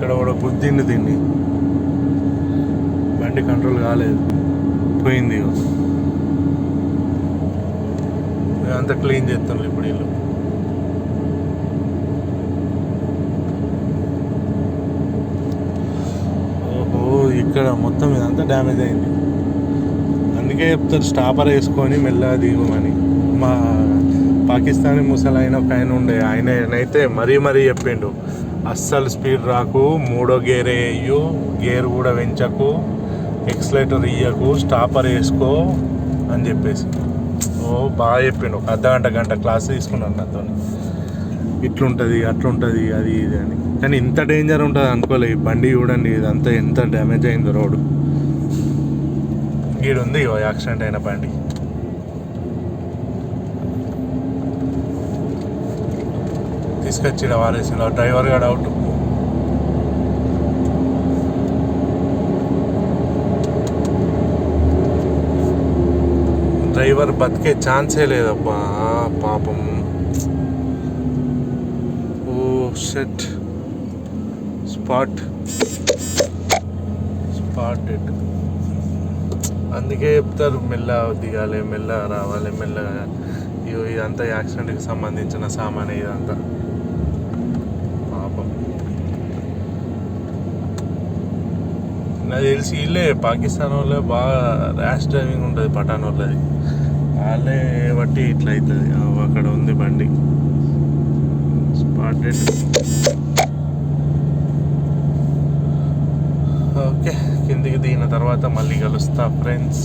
ఇక్కడ కూడా గుద్దింది దీన్ని, బండి కంట్రోల్ కాలేదు, పోయింది. అంతా క్లీన్ చేస్తున్నారు ఇప్పుడు వీళ్ళు. ఓహో, ఇక్కడ మొత్తం ఇదంతా డ్యామేజ్ అయింది. అందుకే చెప్తారు స్టాపర్ వేసుకొని మెల్లగా దిగమని. మా పాకిస్తానీ ముసలైన ఒక ఆయన ఉండే, ఆయనైతే మరీ చెప్పిండు, అస్సలు స్పీడ్ రాకు, 3వ గేర్ వేయు, గేర్ కూడా పెంచకు, ఎక్సలేటర్ ఇయ్యకు, స్టాపర్ వేసుకో అని చెప్పేసి బాగా చెప్పిండు. ఒక గంట క్లాస్ తీసుకున్నాను నాతో, ఇట్లుంటుంది అట్లుంటుంది అది ఇది అని. కానీ ఇంత డేంజర్ ఉంటుంది అనుకోలే. ఈ బండి చూడండి, ఇదంతా ఎంత డ్యామేజ్ అయిందో రోడ్డు. గీడుంది యాక్సిడెంట్ అయిన బండి. తీసుకొచ్చి వారేసి డ్రైవర్ గారు అవుట్. డ్రైవర్ బతికే ఛాన్సే లేదబ్బా పాపం. ఓ షట్, స్పాట్ డెడ్. అందుకే చెప్తారు మెల్లగా దిగాలి, మెల్లగా రావాలి, మెల్లగా. ఇదంతా యాక్సిడెంట్కి సంబంధించిన సామాన్ ఇదంతా. పాపం నాకు తెలిసి వీళ్ళే పాకిస్తాన్ వాళ్ళే బాగా ర్యాష్ డ్రైవింగ్ ఉంటుంది, పఠాన్ వాళ్ళది. వాళ్ళే బట్టి ఇట్లా అవుతుంది. అక్కడ ఉంది బండి స్పాటెడ్. ఓకే, కిందికి దిగిన తర్వాత మళ్ళీ కలుస్తా ఫ్రెండ్స్.